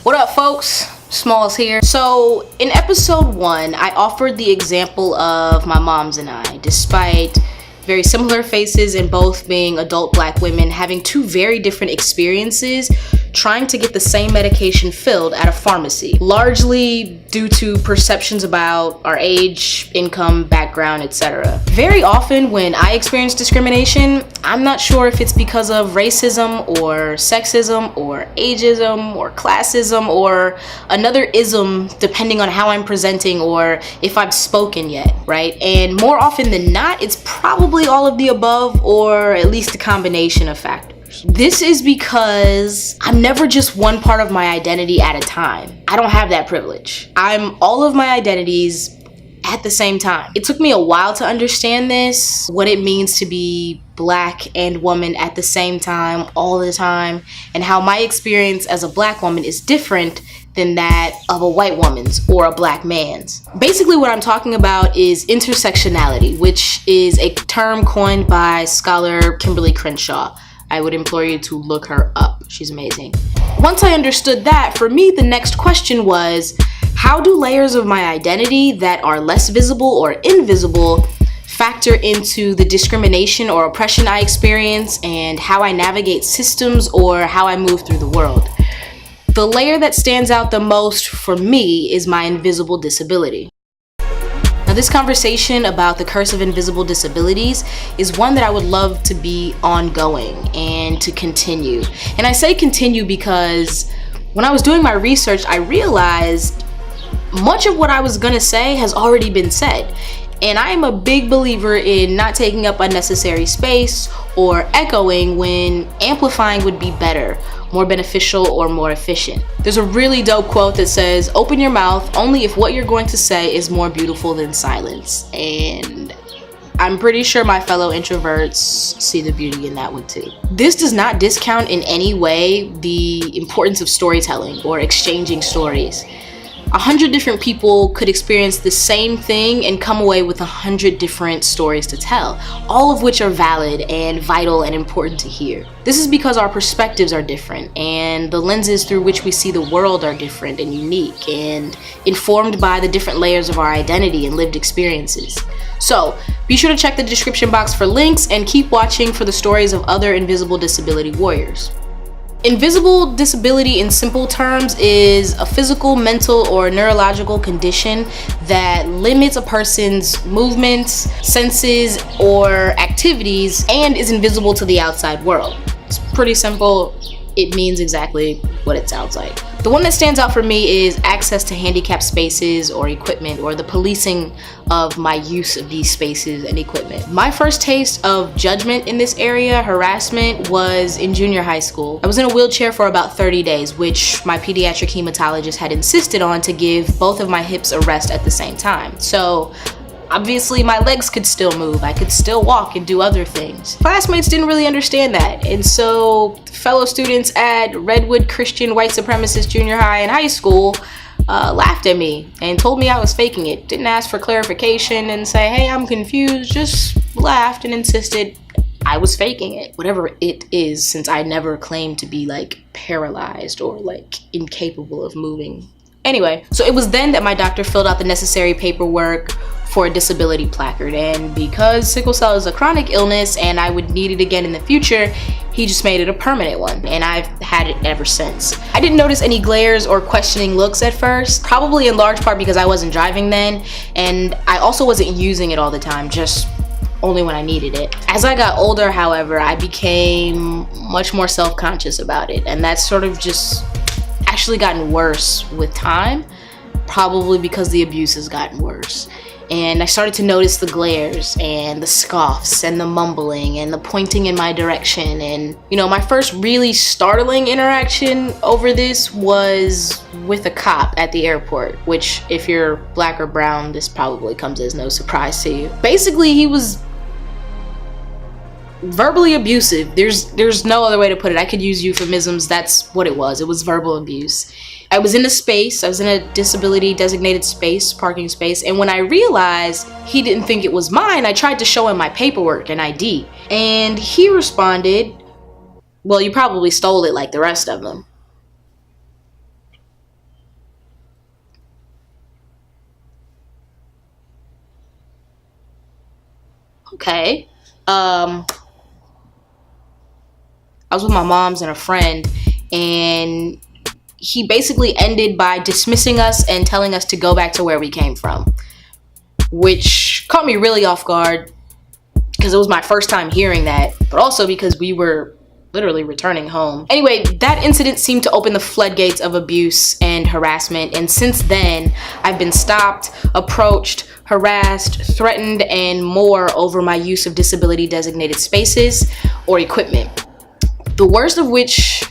What up, folks? Smalls here. So in episode 1, I offered the example of my moms and I, despite very similar faces and both being adult black women having two very different experiences trying to get the same medication filled at a pharmacy, largely due to perceptions about our age, income, background, etc. Very often when I experience discrimination, I'm not sure if it's because of racism or sexism or ageism or classism or another ism depending on how I'm presenting or if I've spoken yet, right? And more often than not, it's probably all of the above or at least a combination of factors. This is because I'm never just one part of my identity at a time. I don't have that privilege. I'm all of my identities at the same time. It took me a while to understand this, what it means to be black and woman at the same time, all the time, and how my experience as a black woman is different than that of a white woman's or a black man's. Basically what I'm talking about is intersectionality, which is a term coined by scholar Kimberly Crenshaw. I would implore you to look her up. She's amazing. Once I understood that, for me, the next question was, how do layers of my identity that are less visible or invisible factor into the discrimination or oppression I experience and how I navigate systems or how I move through the world? The layer that stands out the most for me is my invisible disability. Now, this conversation about the curse of invisible disabilities is one that I would love to be ongoing and to continue. And I say continue because when I was doing my research, I realized much of what I was gonna say has already been said. And I am a big believer in not taking up unnecessary space or echoing when amplifying would be better, more beneficial, or more efficient. There's a really dope quote that says, "Open your mouth only if what you're going to say is more beautiful than silence." And I'm pretty sure my fellow introverts see the beauty in that one too. This does not discount in any way the importance of storytelling or exchanging stories. 100 different people could experience the same thing and come away with 100 different stories to tell, all of which are valid and vital and important to hear. This is because our perspectives are different and the lenses through which we see the world are different and unique and informed by the different layers of our identity and lived experiences. So be sure to check the description box for links and keep watching for the stories of other invisible disability warriors. Invisible disability in simple terms is a physical, mental, or neurological condition that limits a person's movements, senses, or activities and is invisible to the outside world. It's pretty simple. It means exactly what it sounds like. The one that stands out for me is access to handicapped spaces or equipment, or the policing of my use of these spaces and equipment. My first taste of judgment in this area, harassment, was in junior high school. I was in a wheelchair for about 30 days, which my pediatric hematologist had insisted on to give both of my hips a rest at the same time. So obviously my legs could still move, I could still walk and do other things. Classmates didn't really understand that, and so fellow students at Redwood Christian White Supremacist Junior High and High School laughed at me and told me I was faking it. Didn't ask for clarification and say, hey, I'm confused, just laughed and insisted I was faking it. Whatever it is, since I never claimed to be like paralyzed or like incapable of moving. Anyway, so it was then that my doctor filled out the necessary paperwork for a disability placard, and because sickle cell is a chronic illness and I would need it again in the future, he just made it a permanent one, and I've had it ever since. I didn't notice any glares or questioning looks at first, probably in large part because I wasn't driving then, and I also wasn't using it all the time, just only when I needed it. As I got older, however, I became much more self-conscious about it, and that's sort of just actually gotten worse with time, probably because the abuse has gotten worse. And I started to notice the glares and the scoffs and the mumbling and the pointing in my direction. And you know, my first really startling interaction over this was with a cop at the airport, which if you're black or brown, this probably comes as no surprise to you. Basically, he was verbally abusive. There's no other way to put it. I could use euphemisms. That's what it was. It was verbal abuse. I was in a disability designated space, parking space, and when I realized he didn't think it was mine, I tried to show him my paperwork and ID. And he responded, well, you probably stole it like the rest of them. okay. I was with my mom's and a friend, and he basically ended by dismissing us and telling us to go back to where we came from, which caught me really off guard because it was my first time hearing that, but also because we were literally returning home. Anyway, that incident seemed to open the floodgates of abuse and harassment, and since then I've been stopped, approached, harassed, threatened, and more over my use of disability designated spaces or equipment. The worst of which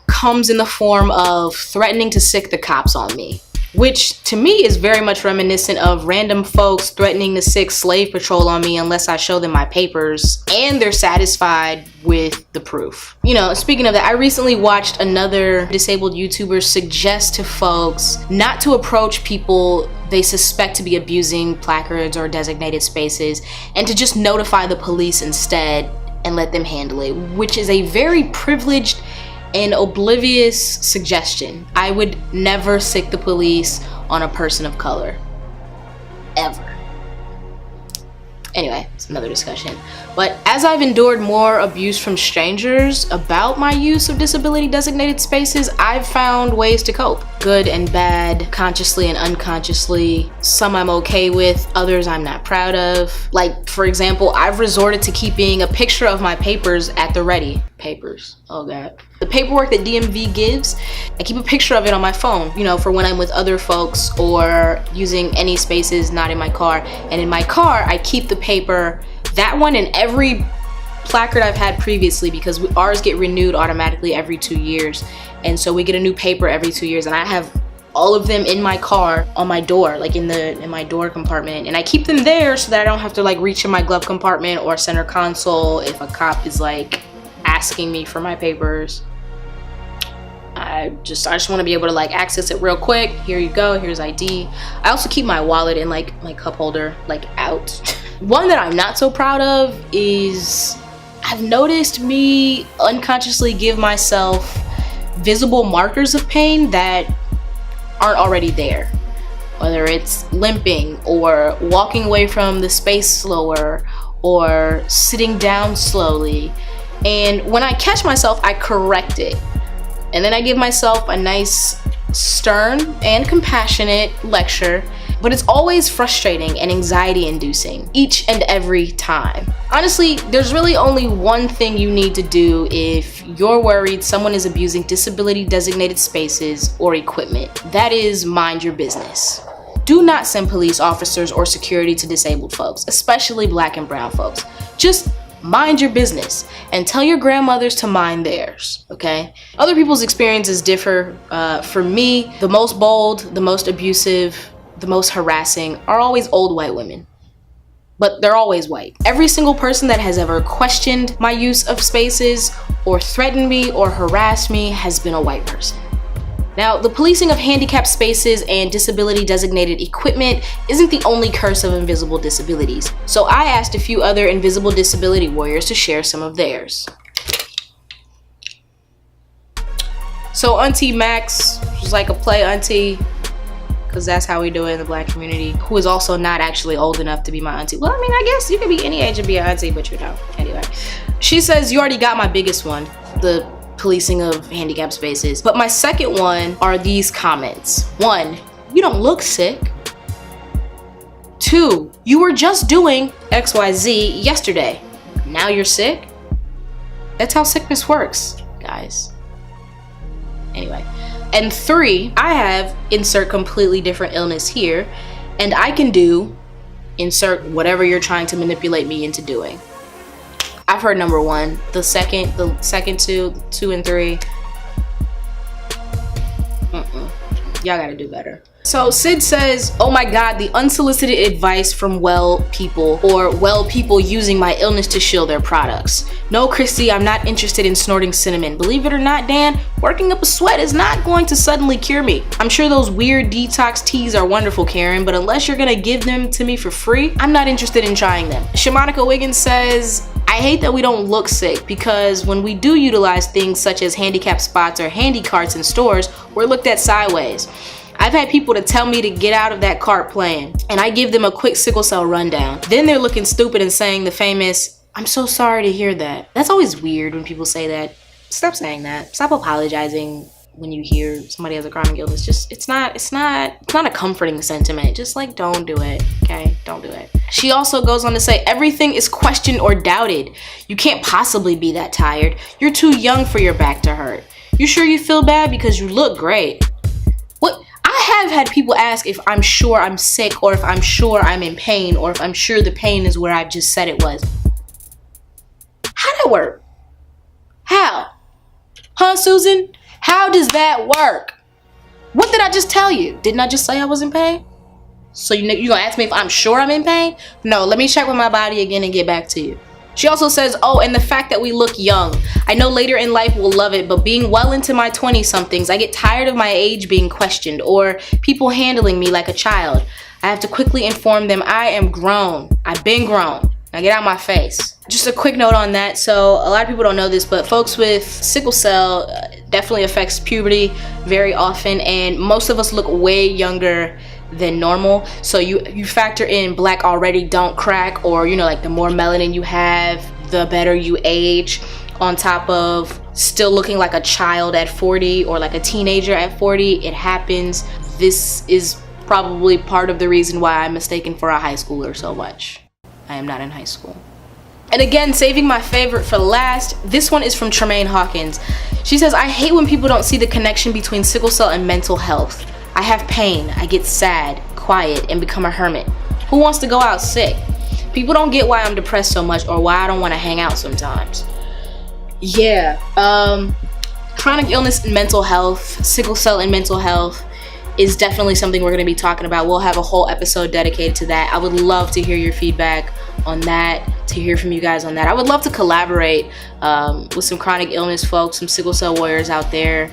comes in the form of threatening to sick the cops on me, which to me is very much reminiscent of random folks threatening to sick slave patrol on me unless I show them my papers and they're satisfied with the proof. You know, speaking of that, I recently watched another disabled YouTuber suggest to folks not to approach people they suspect to be abusing placards or designated spaces, and to just notify the police instead and let them handle it, which is a very privileged and oblivious suggestion. I would never sick the police on a person of color. Ever. Anyway, it's another discussion. But as I've endured more abuse from strangers about my use of disability designated spaces, I've found ways to cope. Good and bad, consciously and unconsciously. Some I'm okay with, others I'm not proud of. Like, for example, I've resorted to keeping a picture of my papers at the ready. Papers, oh God. The paperwork that DMV gives, I keep a picture of it on my phone, you know, for when I'm with other folks or using any spaces not in my car. And in my car, I keep the paper, that one and every placard I've had previously, because ours get renewed automatically every 2 years. And so we get a new paper every 2 years, and I have all of them in my car on my door, like in my door compartment, and I keep them there so that I don't have to like reach in my glove compartment or center console if a cop is like asking me for my papers. I just want to be able to like access it real quick. Here you go, here's ID. I also keep my wallet in like my cup holder, like out. One that I'm not so proud of is I've noticed me unconsciously give myself visible markers of pain that aren't already there. Whether it's limping or walking away from the space slower or sitting down slowly. And when I catch myself, I correct it. And then I give myself a nice, stern and compassionate lecture, but it's always frustrating and anxiety inducing each and every time. Honestly, there's really only one thing you need to do if you're worried someone is abusing disability designated spaces or equipment. That is mind your business. Do not send police officers or security to disabled folks, especially Black and brown folks. Just mind your business and tell your grandmothers to mind theirs, okay? Other people's experiences differ. For me, the most bold, the most abusive, the most harassing are always old white women. But they're always white. Every single person that has ever questioned my use of spaces or threatened me or harassed me has been a white person. Now, the policing of handicapped spaces and disability designated equipment isn't the only curse of invisible disabilities. So I asked a few other invisible disability warriors to share some of theirs. So Auntie Max, she's like a play auntie, because that's how we do it in the Black community, who is also not actually old enough to be my auntie. Well, I mean, I guess you could be any age and be an auntie, but you know, anyway. She says, you already got my biggest one, the policing of handicapped spaces. But my second one are these comments. 1, you don't look sick. 2, you were just doing XYZ yesterday. Now you're sick? That's how sickness works, guys. Anyway. And 3, I have insert completely different illness here, and I can do insert whatever you're trying to manipulate me into doing. I've heard number 1, the second 2 and 3. Y'all gotta do better. So Sid says, oh my God, the unsolicited advice from well people, or well people using my illness to shield their products. No, Christy, I'm not interested in snorting cinnamon. Believe it or not, Dan, working up a sweat is not going to suddenly cure me. I'm sure those weird detox teas are wonderful, Karen, but unless you're gonna give them to me for free, I'm not interested in trying them. Shamanica Wiggins says, I hate that we don't look sick, because when we do utilize things such as handicap spots or handy carts in stores, we're looked at sideways. I've had people to tell me to get out of that cart playing, and I give them a quick sickle cell rundown. Then they're looking stupid and saying the famous, "I'm so sorry to hear that." That's always weird when people say that. Stop saying that. Stop apologizing when you hear somebody has a chronic illness. Just, it's not a comforting sentiment. Just like, don't do it, okay? Don't do it. She also goes on to say, everything is questioned or doubted. You can't possibly be that tired. You're too young for your back to hurt. You sure you feel bad? Because you look great. What? I have had people ask if I'm sure I'm sick, or if I'm sure I'm in pain, or if I'm sure the pain is where I just said it was. How'd that work? How? Huh, Susan? How does that work? What did I just tell you? Didn't I just say I was in pain? So you gonna ask me if I'm sure I'm in pain? No, let me check with my body again and get back to you. She also says, oh, and the fact that we look young. I know later in life we'll love it, but being well into my 20-somethings, I get tired of my age being questioned or people handling me like a child. I have to quickly inform them I am grown. I've been grown. Now get out my face. Just a quick note on that. So a lot of people don't know this, but folks with sickle cell definitely affects puberty very often, and most of us look way younger than normal. So you factor in black already don't crack, or like the more melanin you have, the better you age, on top of still looking like a child at 40 or like a teenager at 40. It happens. This is probably part of the reason why I'm mistaken for a high schooler so much. I am not in high school. And again, saving my favorite for last, this one is from Tremaine Hawkins. She says, I hate when people don't see the connection between sickle cell and mental health. I have pain, I get sad, quiet, and become a hermit. Who wants to go out sick? People don't get why I'm depressed so much, or why I don't want to hang out sometimes. Yeah, chronic illness and mental health, sickle cell and mental health is definitely something we're going to be talking about. We'll have a whole episode dedicated to that. I would love to hear your feedback on that, to hear from you guys on that. I would love to collaborate with some chronic illness folks, some sickle cell warriors out there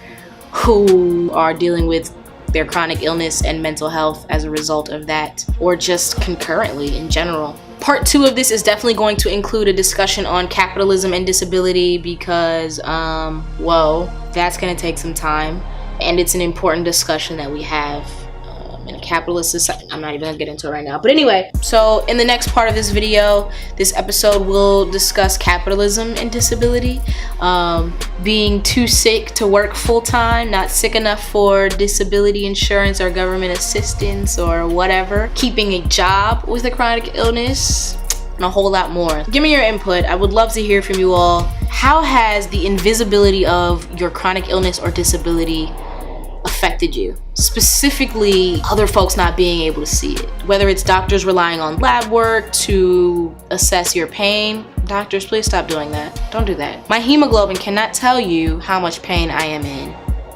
who are dealing with their chronic illness and mental health as a result of that, or just concurrently in general. Part 2 of this is definitely going to include a discussion on capitalism and disability because, whoa, that's going to take some time. And it's an important discussion that we have in a capitalist society. I'm not even gonna get into it right now. But anyway, so in the next part of this video, this episode will discuss capitalism and disability. Being too sick to work full-time, not sick enough for disability insurance or government assistance or whatever. Keeping a job with a chronic illness, and a whole lot more. Give me your input. I would love to hear from you all. How has the invisibility of your chronic illness or disability affected you? Specifically, other folks not being able to see it. Whether it's doctors relying on lab work to assess your pain. Doctors, please stop doing that. Don't do that. My hemoglobin cannot tell you how much pain I am in.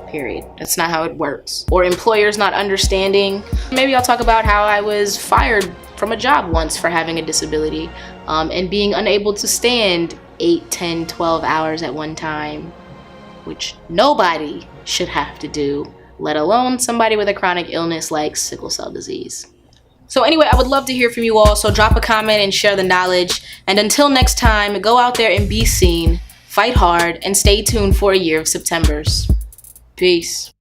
Period. That's not how it works. Or employers not understanding. Maybe I'll talk about how I was fired from a job once for having a disability and being unable to stand 8, 10, 12 hours at one time, which nobody should have to do, let alone somebody with a chronic illness like sickle cell disease. So anyway, I would love to hear from you all, so drop a comment and share the knowledge. And until next time, go out there and be seen, fight hard, and stay tuned for a year of Septembers. Peace.